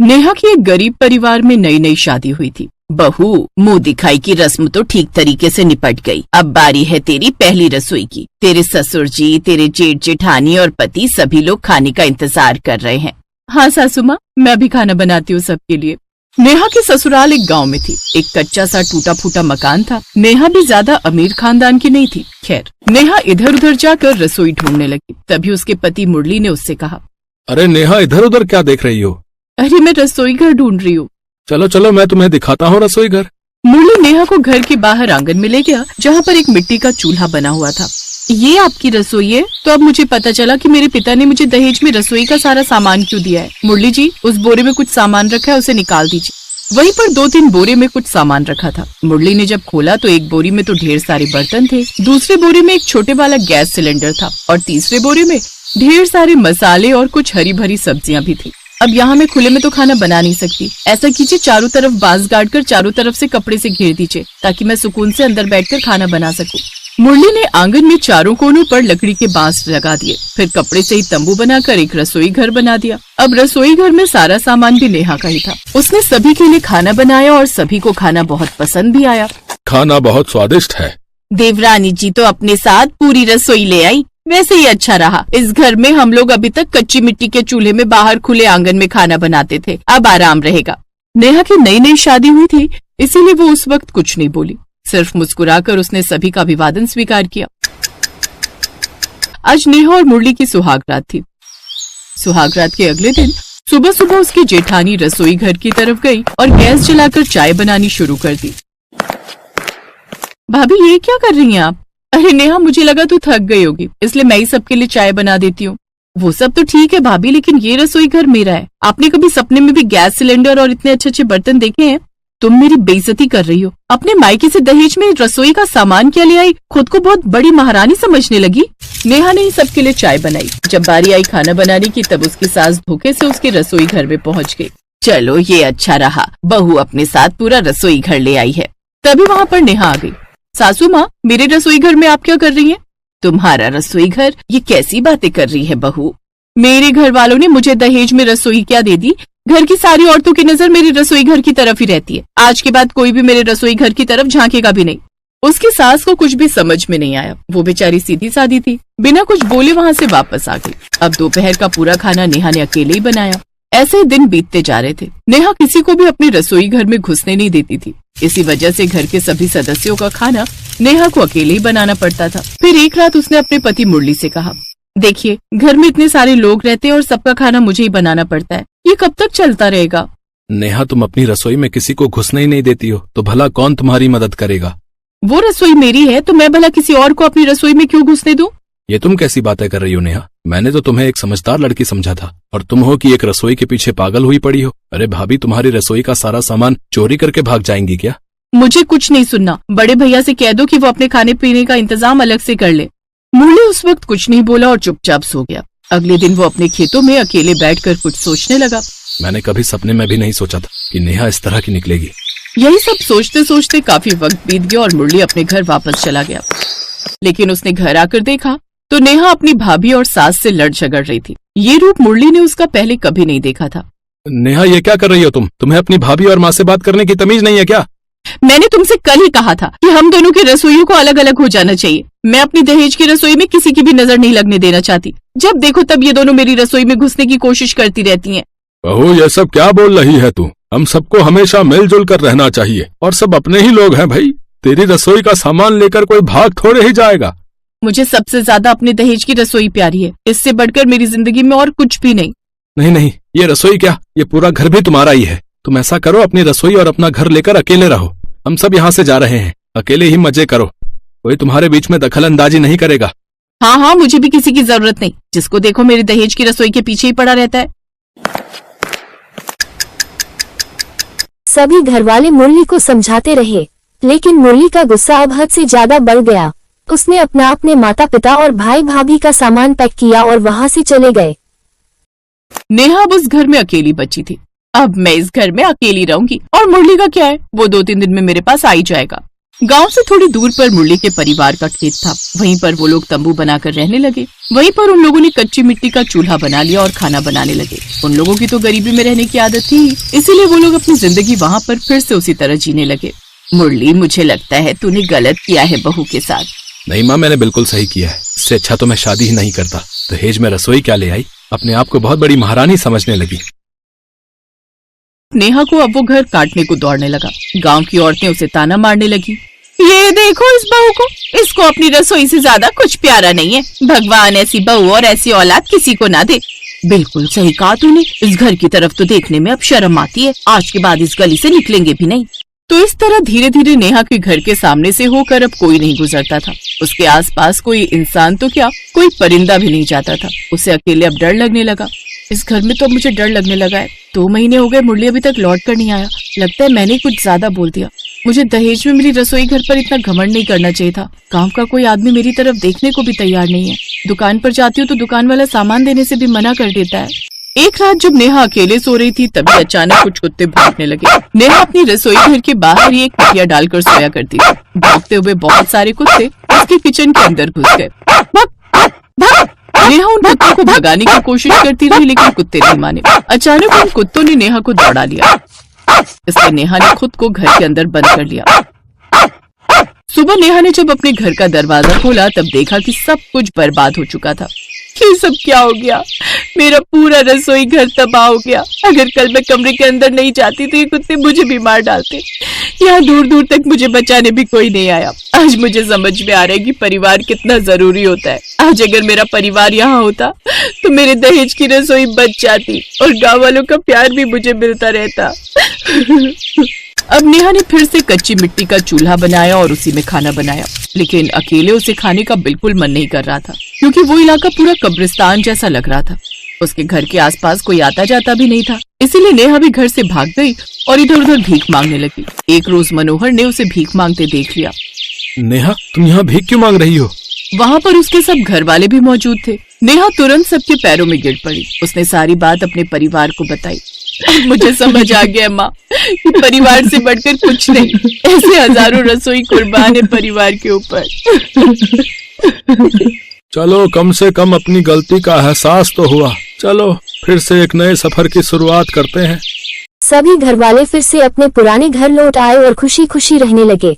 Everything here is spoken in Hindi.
नेहा की एक गरीब परिवार में नई नई शादी हुई थी। बहू, मुंह दिखाई की रस्म तो ठीक तरीके से निपट गई। अब बारी है तेरी पहली रसोई की। तेरे ससुर जी, तेरे जेठ जेठानी और पति सभी लोग खाने का इंतजार कर रहे हैं। हाँ सासू माँ, मैं भी खाना बनाती हूँ सबके लिए। नेहा की ससुराल एक गांव में थी। एक कच्चा सा टूटा फूटा मकान था। नेहा भी ज्यादा अमीर खानदान की नहीं थी। खैर, नेहा इधर उधर जाकर रसोई ढूंढने लगी। तभी उसके पति मुरली ने उससे कहा, अरे नेहा, इधर उधर क्या देख रही हो? अरे मैं रसोई घर ढूंढ रही हूँ। चलो चलो, मैं तुम्हें दिखाता हूँ रसोई घर। मुरली नेहा को घर के बाहर आंगन में ले गया, जहाँ पर एक मिट्टी का चूल्हा बना हुआ था। ये आपकी रसोई है? तो अब मुझे पता चला कि मेरे पिता ने मुझे दहेज में रसोई का सारा सामान क्यों दिया है। मुरली जी, उस बोरे में कुछ सामान रखा है, उसे निकाल दीजिए। वहीं पर 2-3 बोरे में कुछ सामान रखा था। मुरली ने जब खोला तो एक बोरी में तो ढेर सारे बर्तन थे, दूसरे बोरे में एक छोटे वाला गैस सिलेंडर था और तीसरे बोरे में ढेर सारे मसाले और कुछ हरी भरी सब्जियां भी थी। अब यहाँ मैं खुले में तो खाना बना नहीं सकती। ऐसा कीजिए, चारों तरफ बांस गाड़ कर चारों तरफ से कपड़े से घेर दीजिए, ताकि मैं सुकून से अंदर बैठकर खाना बना सकूं। मुरली ने आंगन में चारों कोनों पर लकड़ी के बांस लगा दिए, फिर कपड़े से ही तंबू बनाकर एक रसोई घर बना दिया। अब रसोई घर में सारा सामान भी नेहा का ही था। उसने सभी के लिए खाना बनाया और सभी को खाना बहुत पसंद भी आया। खाना बहुत स्वादिष्ट है। देवरानी जी तो अपने साथ पूरी रसोई ले आई। वैसे ही अच्छा रहा। इस घर में हम लोग अभी तक कच्ची मिट्टी के चूल्हे में बाहर खुले आंगन में खाना बनाते थे, अब आराम रहेगा। नेहा की नई नई शादी हुई थी, इसीलिए वो उस वक्त कुछ नहीं बोली। सिर्फ मुस्कुराकर उसने सभी का अभिवादन स्वीकार किया। आज नेहा और मुरली की सुहागरात थी। सुहागरात के अगले दिन सुबह सुबह उसकी जेठानी रसोई घर की तरफ गई और गैस जलाकर चाय बनानी शुरू कर दी। भाभी, ये क्या कर रही हैं आप? अरे नेहा, मुझे लगा तू थक गई होगी, इसलिए मैं ही सबके लिए चाय बना देती हूँ। वो सब तो ठीक है भाभी, लेकिन ये रसोई घर मेरा है। आपने कभी सपने में भी गैस सिलेंडर और इतने अच्छे अच्छे बर्तन देखे हैं? तुम मेरी बेइज्जती कर रही हो। अपने मायके से दहेज में रसोई का सामान क्या ले आई? खुद को बहुत बड़ी महारानी समझने लगी। नेहा ने ही सबके लिए चाय बनाई। जब बारी आई खाना बनाने की, तब उसकी सास धोखे से उसके रसोई घर में पहुंच गई। चलो, ये अच्छा रहा, बहू अपने साथ पूरा रसोई घर ले आई है। तभी वहाँ पर नेहा आ गई। सासू माँ, मेरे रसोई घर में आप क्या कर रही हैं? तुम्हारा रसोई घर? ये कैसी बातें कर रही है बहू? मेरे घर वालों ने मुझे दहेज में रसोई क्या दे दी? घर की सारी औरतों की नजर मेरे रसोई घर की तरफ ही रहती है। आज के बाद कोई भी मेरे रसोई घर की तरफ झांकेगा भी नहीं। उसकी सास को कुछ भी समझ में नहीं आया। वो बेचारी सीधी सादी थी, बिना कुछ बोले वहाँ से वापस आ गई। अब दोपहर का पूरा खाना नेहा ने अकेले ही बनाया। ऐसे ही दिन बीतते जा रहे थे। नेहा किसी को भी अपने रसोई घर में घुसने नहीं देती थी। इसी वजह से घर के सभी सदस्यों का खाना नेहा को अकेले ही बनाना पड़ता था। फिर एक रात उसने अपने पति मुरली से कहा, देखिए, घर में इतने सारे लोग रहते हैं और सबका खाना मुझे ही बनाना पड़ता है। ये कब तक चलता रहेगा? नेहा, तुम अपनी रसोई में किसी को घुसने ही नहीं देती हो, तो भला कौन तुम्हारी मदद करेगा? वो रसोई मेरी है, तो मैं भला किसी और को अपनी रसोई में क्यों घुसने दूं? ये तुम कैसी बातें कर रही हो नेहा? मैंने तो तुम्हें एक समझदार लड़की समझा था, और तुम हो कि एक रसोई के पीछे पागल हुई पड़ी हो। अरे भाभी, तुम्हारी रसोई का सारा सामान चोरी करके भाग जाएंगी क्या? मुझे कुछ नहीं सुनना। बड़े भैया से कह दो कि वो अपने खाने पीने का इंतजाम अलग से कर ले। मुरली उस वक्त कुछ नहीं बोला और चुपचाप सो गया। अगले दिन वो अपने खेतों में अकेले बैठकर कुछ सोचने लगा। मैंने कभी सपने में भी नहीं सोचा था कि नेहा इस तरह की निकलेगी। यही सब सोचते सोचते काफी वक्त बीत गया और मुरली अपने घर वापस चला गया। लेकिन उसने घर आकर देखा तो नेहा अपनी भाभी और सास से लड़ झगड़ रही थी। ये रूप मुरली ने उसका पहले कभी नहीं देखा था। नेहा, ये क्या कर रही हो तुम? तुम्हें अपनी भाभी और माँ से बात करने की तमीज नहीं है क्या? मैंने तुमसे कल ही कहा था कि हम दोनों की रसोइयों को अलग अलग हो जाना चाहिए। मैं अपनी दहेज की रसोई में किसी की भी नजर नहीं लगने देना चाहती। जब देखो तब ये दोनों मेरी रसोई में घुसने की कोशिश करती रहती हैं। बहू, ये सब क्या बोल रही है तू? हम सबको हमेशा मिलजुल कर रहना चाहिए, और सब अपने ही लोग हैं भाई। तेरी रसोई का सामान लेकर कोई भाग थोड़े ही जाएगा। मुझे सबसे ज्यादा अपने दहेज की रसोई प्यारी है। इससे बढ़कर मेरी जिंदगी में और कुछ भी नहीं। नहीं नहीं, ये रसोई क्या, ये पूरा घर भी तुम्हारा ही है। तुम ऐसा करो, अपनी रसोई और अपना घर लेकर अकेले रहो। हम सब यहाँ से जा रहे हैं, अकेले ही मजे करो। कोई तुम्हारे बीच में दखल अंदाजी नहीं करेगा। हाँ हाँ, मुझे भी किसी की जरूरत नहीं। जिसको देखो मेरे दहेज की रसोई के पीछे ही पड़ा रहता है। सभी घरवाले मुरली को समझाते रहे, लेकिन मुरली का गुस्सा अब हद से ज्यादा बढ़ गया। उसने अपने माता पिता और भाई भाभी का सामान पैक किया और वहाँ से चले गए। नेहा अब उस घर में अकेली बची थी। अब मैं इस घर में अकेली रहूंगी और मुरली का क्या है, वो 2-3 दिन में मेरे पास आ ही जाएगा। गांव से थोड़ी दूर पर मुरली के परिवार का खेत था। वहीं पर वो लोग तंबू बनाकर रहने लगे। वहीं पर उन लोगों ने कच्ची मिट्टी का चूल्हा बना लिया और खाना बनाने लगे। उन लोगों की तो गरीबी में रहने की आदत थी, इसीलिए वो लोग अपनी जिंदगी वहाँ पर फिर से उसी तरह जीने लगे। मुरली, मुझे लगता है तूने गलत किया है बहू के साथ। नहीं माँ, मैंने बिल्कुल सही किया है। इससे अच्छा तो मैं शादी ही नहीं करता। दहेज में रसोई क्या ले आई? अपने आप को बहुत बड़ी महारानी समझने लगी। नेहा को अब वो घर काटने को दौड़ने लगा। गांव की औरतें उसे ताना मारने लगी, ये देखो इस बहू को, इसको अपनी रसोई से ज्यादा कुछ प्यारा नहीं है। भगवान ऐसी बहू और ऐसी औलाद किसी को ना दे। बिल्कुल सही कहा तूने, इस घर की तरफ तो देखने में अब शर्म आती है। आज के बाद इस गली से निकलेंगे भी नहीं। तो इस तरह धीरे धीरे नेहा के घर के सामने से होकर अब कोई नहीं गुजरता था। उसके आसपास कोई इंसान तो क्या, कोई परिंदा भी नहीं जाता था। उसे अकेले अब डर लगने लगा। इस घर में तो मुझे डर लगने लगा है। 2 महीने हो गए, मुरली अभी तक लौट कर नहीं आया। लगता है मैंने कुछ ज्यादा बोल दिया। मुझे दहेज में मेरी रसोई घर पर इतना घमंड नहीं करना चाहिए था। गांव का कोई आदमी मेरी तरफ देखने को भी तैयार नहीं है। दुकान पर जाती हूँ तो दुकान वाला सामान देने से भी मना कर देता है। एक रात जब नेहा अकेले सो रही थी, तभी अचानक कुछ कुत्ते भौंकने लगे। नेहा अपनी रसोई घर के बाहर ही एक खटिया डालकर सोया करती थी। भौंकते हुए बहुत सारे कुत्ते उसके किचन के अंदर घुस गए। भाग, भाग। नेहा उन कुत्तों को भगाने की कोशिश करती रही, लेकिन कुत्ते नहीं माने। अचानक उन कुत्तों ने नेहा को दौड़ा लिया। इसलिए नेहा ने खुद को घर के अंदर बंद कर लिया। सुबह नेहा ने जब अपने घर का दरवाजा खोला, तब देखा कि सब कुछ बर्बाद हो चुका था। ये सब क्या हो गया? मेरा पूरा रसोई घर तबाह हो गया। अगर कल मैं कमरे के अंदर नहीं जाती तो ये कुत्ते मुझे भी मार डालते। यहाँ दूर दूर तक मुझे बचाने भी कोई नहीं आया। आज मुझे समझ में आ रहा है कि परिवार कितना जरूरी होता है। आज अगर मेरा परिवार यहाँ होता तो मेरे दहेज की रसोई बच जाती और गाँव वालों का प्यार भी मुझे मिलता रहता। अब नेहा ने फिर से कच्ची मिट्टी का चूल्हा बनाया और उसी में खाना बनाया, लेकिन अकेले उसे खाने का बिल्कुल मन नहीं कर रहा था, क्योंकि वो इलाका पूरा कब्रिस्तान जैसा लग रहा था। उसके घर के आसपास कोई आता जाता भी नहीं था, इसीलिए नेहा भी घर से भाग गई और इधर उधर भीख मांगने लगी। एक रोज मनोहर ने उसे भीख मांगते देख लिया। नेहा, तुम यहाँ भीख क्यों मांग रही हो? वहाँ पर उसके सब घर वाले भी मौजूद थे। नेहा तुरंत सबके पैरों में गिर पड़ी। उसने सारी बात अपने परिवार को बताई। मुझे समझ आ गया माँ कि परिवार से बढ़कर कुछ नहीं। ऐसे हजारों रसोई कुर्बान है परिवार के ऊपर। चलो, कम से कम अपनी गलती का एहसास तो हुआ। चलो फिर से एक नए सफर की शुरुआत करते हैं। सभी घरवाले फिर से अपने पुराने घर लौट आए और खुशी खुशी रहने लगे।